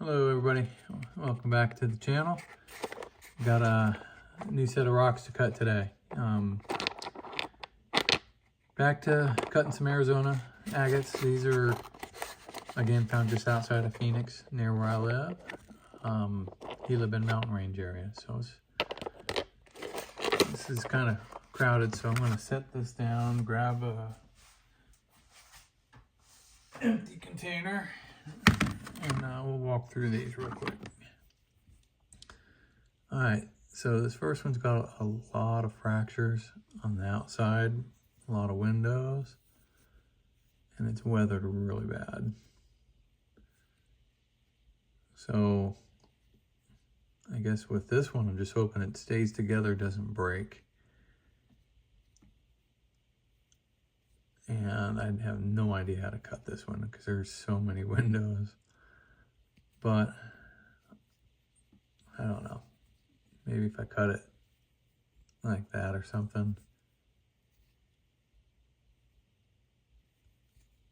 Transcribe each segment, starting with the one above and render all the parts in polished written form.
Hello everybody, welcome back to the channel. Got a new set of rocks to cut today. Back to cutting some Arizona agates. These are, again, found just outside of Phoenix, near where I live. Gila Bend Mountain Range area. So this is kind of crowded, so I'm going to set this down, grab a empty container, and we'll walk through these real quick. All right, so this first one's got a lot of fractures on the outside, a lot of windows, and it's weathered really bad. So I guess with this one, I'm just hoping it stays together, doesn't break. And I have no idea how to cut this one because there's so many windows. But I don't know. Maybe if I cut it like that or something.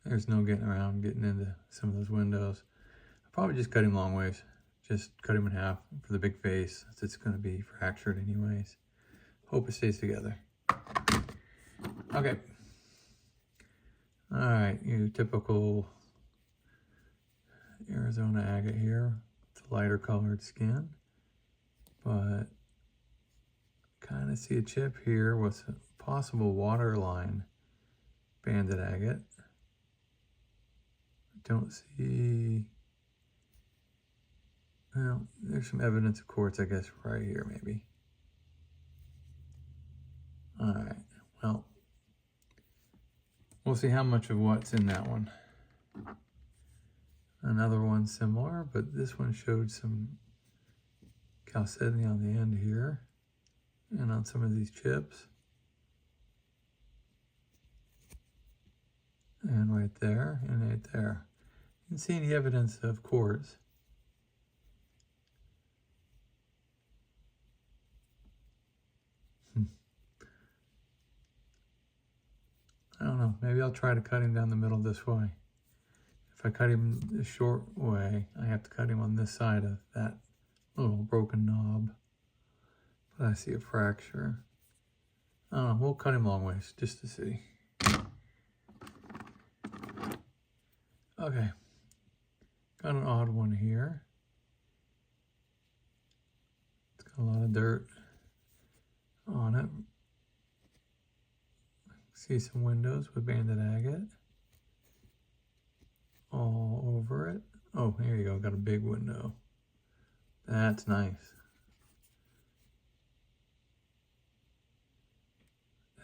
There's no getting around, getting into some of those windows. I'll probably just cut him long ways. Just cut him in half for the big face, since it's going to be fractured anyways. Hope it stays together. Okay. All right, your typical Arizona agate here. It's a lighter colored skin, but kind of see a chip here with a possible waterline banded agate. Don't see, well, there's some evidence of quartz, I guess, right here maybe. All right, well, we'll see how much of what's in that one. Another one similar, but this one showed some chalcedony on the end here and on some of these chips. And right there and right there. You didn't see any evidence of quartz. I don't know, maybe I'll try to cut him down the middle this way. If I cut him the short way, I have to cut him on this side of that little broken knob. But I see a fracture. I don't know, we'll cut him long ways just to see. Okay, got an odd one here. It's got a lot of dirt on it. See some windows with banded agate all over it. Oh, here you go, got a big window. That's nice.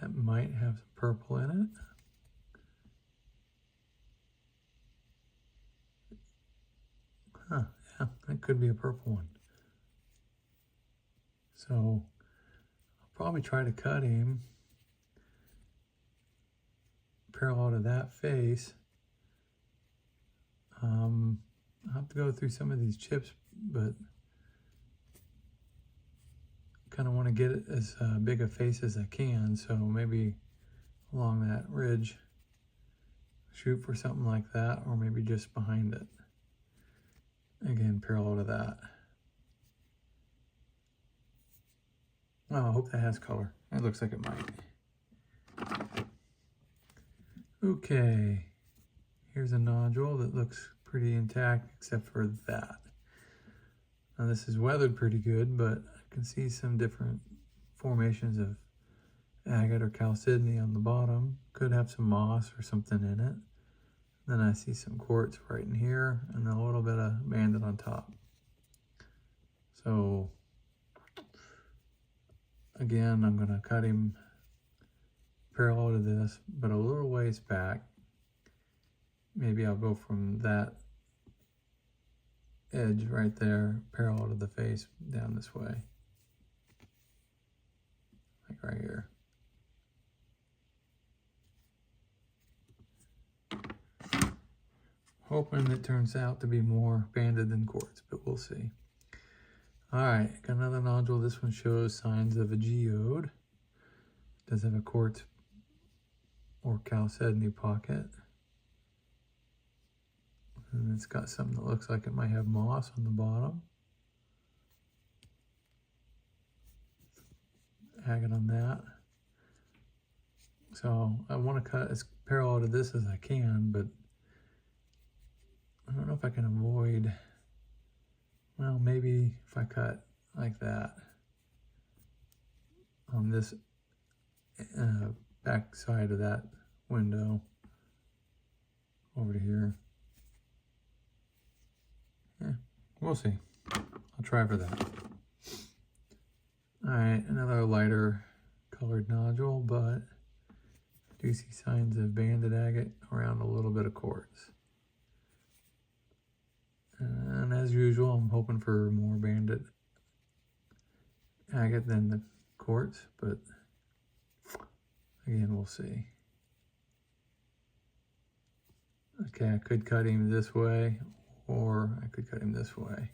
That might have some purple in it. Huh, yeah, that could be a purple one. So I'll probably try to cut him parallel to that face. I'll have to go through some of these chips, but kind of want to get it as big a face as I can, so maybe along that ridge, shoot for something like that, or maybe just behind it. Again, parallel to that. Well, I hope that has color. It looks like it might. Okay, here's a nodule that looks pretty intact except for that. Now this is weathered pretty good, but I can see some different formations of agate or chalcedony on the bottom. Could have some moss or something in it. Then I see some quartz right in here and a little bit of banded on top. So again, I'm going to cut him parallel to this, but a little ways back. Maybe I'll go from that edge right there, parallel to the face, down this way. Like right here. Hoping it turns out to be more banded than quartz, but we'll see. All right, got another nodule. This one shows signs of a geode. Does have a quartz or chalcedony pocket. And it's got something that looks like it might have moss on the bottom. Agate on that. So I want to cut as parallel to this as I can, but I don't know if I can avoid, well, maybe if I cut like that on this back side of that window over to here. Yeah, we'll see. I'll try for that. All right, another lighter colored nodule, but I do see signs of banded agate around a little bit of quartz. And as usual, I'm hoping for more banded agate than the quartz, but again, we'll see. Okay, I could cut him this way, or I could cut him this way.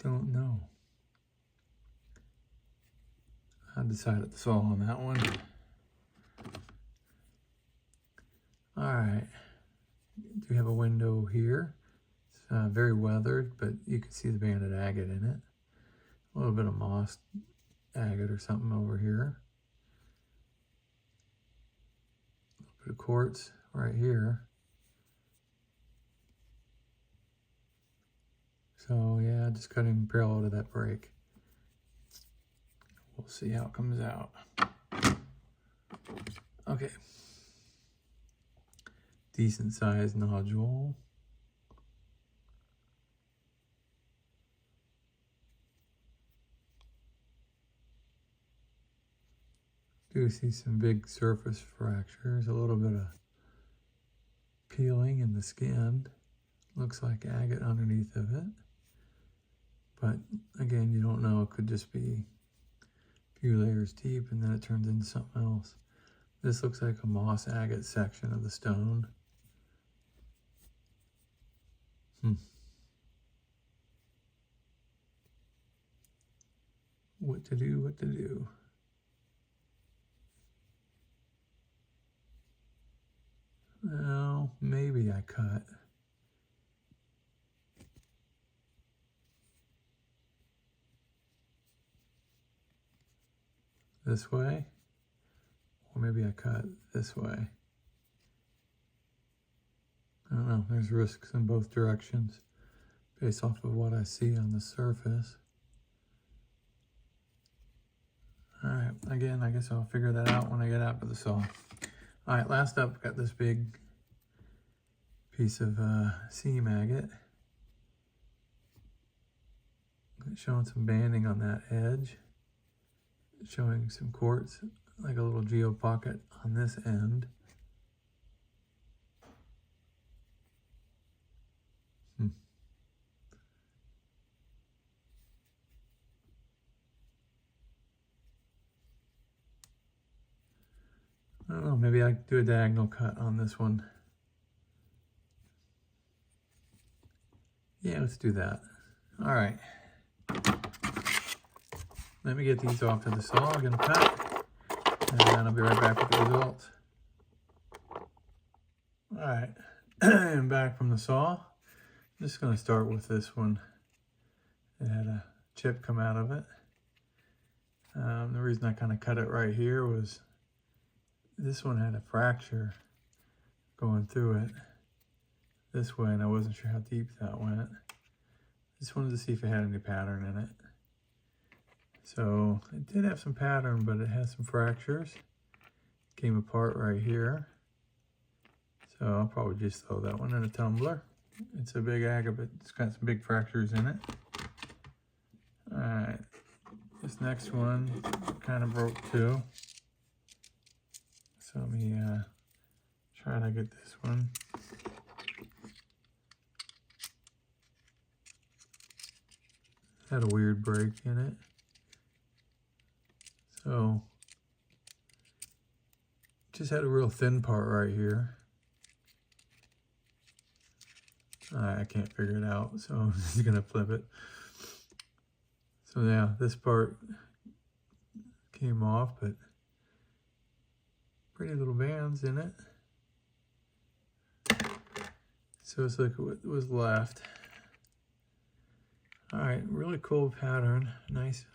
I don't know. I decided to saw on that one. All right, do have a window here. It's very weathered, but you can see the banded agate in it. A little bit of moss agate or something over here. A little bit of quartz right here. So yeah, just cut him parallel to that break. We'll see how it comes out. Okay. Decent sized nodule. Do see some big surface fractures, a little bit of peeling in the skin. Looks like agate underneath of it. But again, you don't know, it could just be a few layers deep and then it turns into something else. This looks like a moss agate section of the stone. What to do, what to do. Well, maybe I cut. This way, or maybe I cut this way. I don't know, there's risks in both directions based off of what I see on the surface. All right, again, I guess I'll figure that out when I get out to the saw. All right, last up, got this big piece of seam agate. Showing some banding on that edge. Showing some quartz, like a little geo pocket on this end. I don't know, maybe I could do a diagonal cut on this one. Yeah, let's do that. All right. Let me get these off to the saw. I'm gonna cut, and I'll be right back with the results. All right, I'm back from the saw. I'm just gonna start with this one. It had a chip come out of it. The reason I kind of cut it right here was this one had a fracture going through it this way, and I wasn't sure how deep that went. Just wanted to see if it had any pattern in it. So it did have some pattern, but it has some fractures. Came apart right here. So I'll probably just throw that one in a tumbler. It's a big agate, but it's got some big fractures in it. All right, this next one kind of broke too. So let me try to get this one. Had a weird break in it. So just had a real thin part right here. I can't figure it out, so I'm just gonna flip it. So yeah, this part came off, but pretty little bands in it. So let's look at what was left. All right, really cool pattern. Nice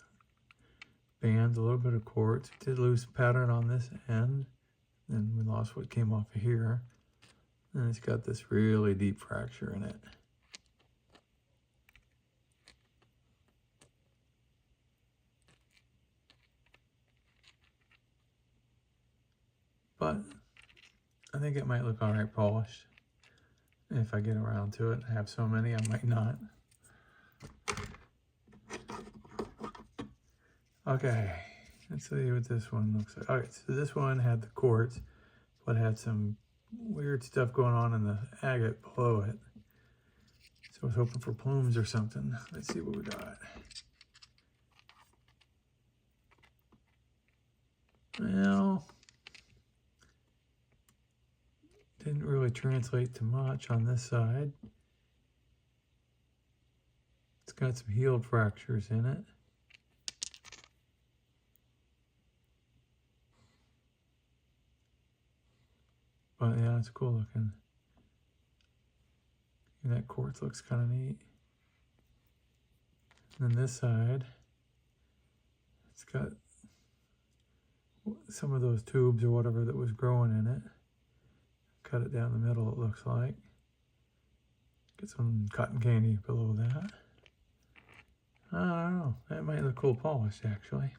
bands, a little bit of quartz. We did lose pattern on this end, and we lost what came off of here. And it's got this really deep fracture in it. But I think it might look all right polished. If I get around to it. I have so many, I might not. Okay, let's see what this one looks like. Okay, so this one had the quartz, but had some weird stuff going on in the agate below it. So I was hoping for plumes or something. Let's see what we got. Well, didn't really translate to much on this side. It's got some healed fractures in it. But yeah, it's cool looking. And that quartz looks kind of neat. And then this side, it's got some of those tubes or whatever that was growing in it. Cut it down the middle, it looks like. Get some cotton candy below that. I don't know, that might look cool polished actually.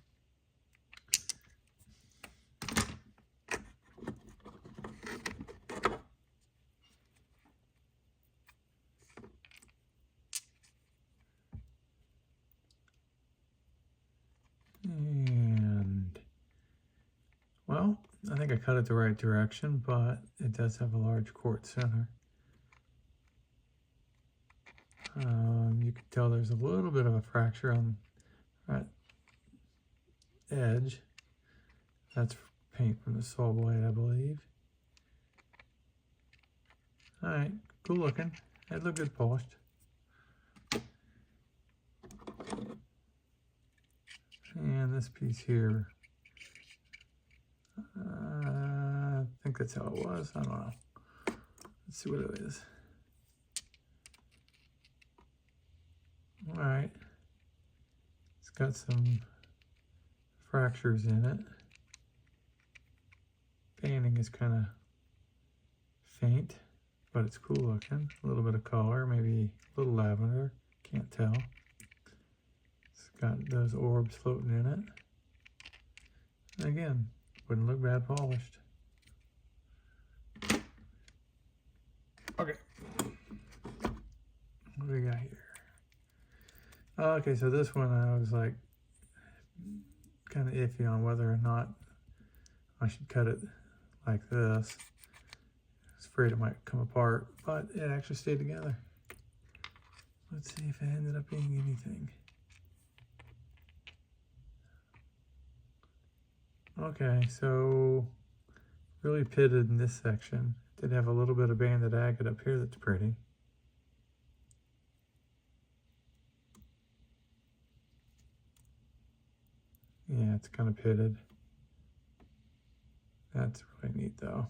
And, well, I think I cut it the right direction, but it does have a large quartz center. You can tell there's a little bit of a fracture on that edge. That's paint from the saw blade, I believe. All right, cool looking. It looked good polished. And this piece here, I think that's how it was. I don't know. Let's see what it is. All right. It's got some fractures in it. Painting is kind of faint, but it's cool looking. A little bit of color, maybe a little lavender. Can't tell. It's got those orbs floating in it. And again, wouldn't look bad polished. Okay. What do we got here? Okay, so this one I was like kind of iffy on whether or not I should cut it like this. I was afraid it might come apart, but it actually stayed together. Let's see if it ended up being anything. Okay, so really pitted in this section. Did have a little bit of banded agate up here that's pretty. Yeah, it's kind of pitted. That's really neat though.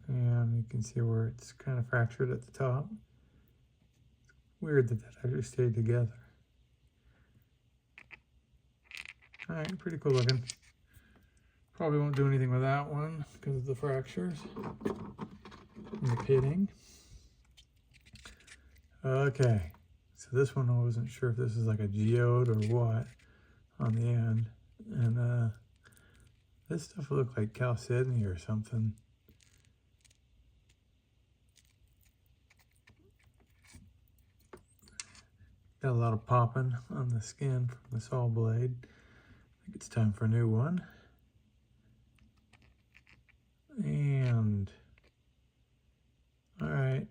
And you can see where it's kind of fractured at the top. Weird that that actually stayed together. All right, pretty cool looking. Probably won't do anything with that one because of the fractures and the pitting. Okay, so this one I wasn't sure if this is like a geode or what on the end. And this stuff looked like chalcedony or something. Got a lot of popping on the skin from the saw blade. I think it's time for a new one. And, all right,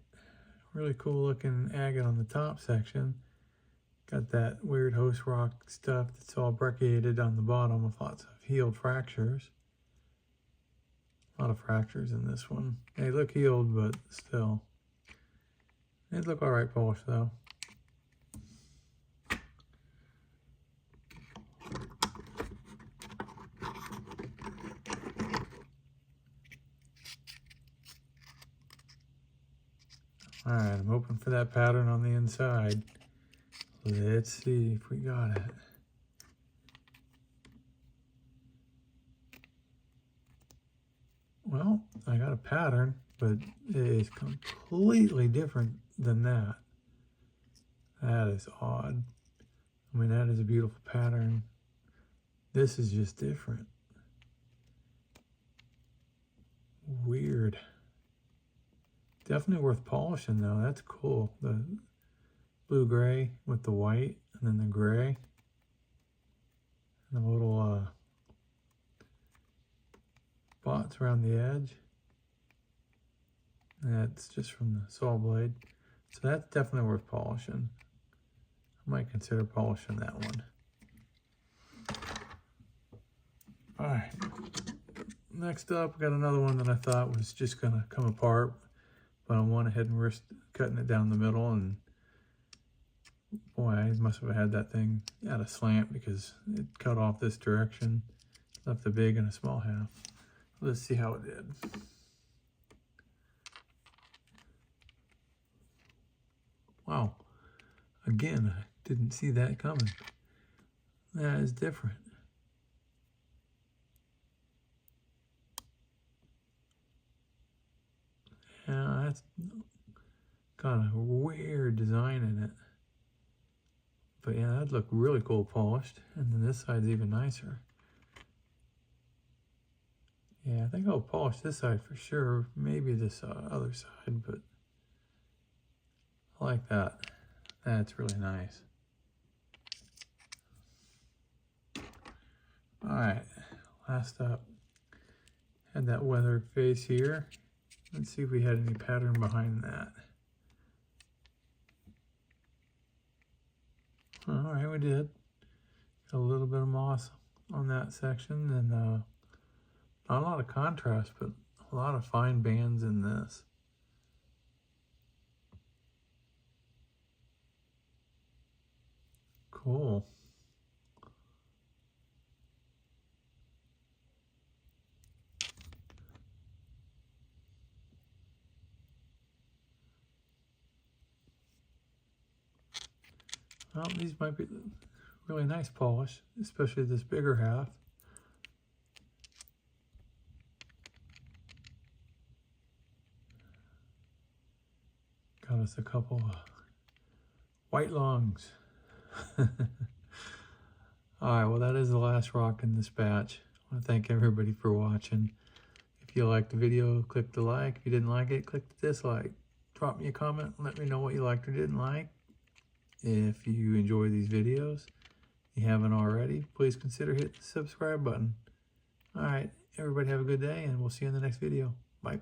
really cool looking agate on the top section. Got that weird host rock stuff that's all brecciated on the bottom with lots of healed fractures. A lot of fractures in this one. They look healed, but still. They look all right polished though. All right, I'm hoping for that pattern on the inside. Let's see if we got it. Well, I got a pattern, but it is completely different than that. That is odd. I mean, that is a beautiful pattern. This is just different. Weird. Definitely worth polishing though. That's cool. The blue-gray with the white and then the gray. And the little spots around the edge. That's just from the saw blade. So that's definitely worth polishing. I might consider polishing that one. All right. Next up, we got another one that I thought was just gonna come apart, but I went ahead and risked cutting it down the middle, and boy, I must have had that thing at a slant because it cut off this direction, left a big and a small half. Let's see how it did. Wow, again, I didn't see that coming. That is different. Yeah, that's got a weird design in it. But yeah, that'd look really cool polished. And then this side's even nicer. Yeah, I think I'll polish this side for sure. Maybe this other side, but I like that. That's really nice. All right, last up. Had that weathered face here. Let's see if we had any pattern behind that. All right, we did. Got a little bit of moss on that section, and not a lot of contrast, but a lot of fine bands in this. Cool. Well, these might be really nice polish, especially this bigger half. Got us a couple of white lungs. All right, well, that is the last rock in this batch. I want to thank everybody for watching. If you liked the video, click the like. If you didn't like it, click the dislike. Drop me a comment and let me know what you liked or didn't like. If you enjoy these videos, if you haven't already, please consider hitting the subscribe button. All right, everybody have a good day, and we'll see you in the next video. Bye.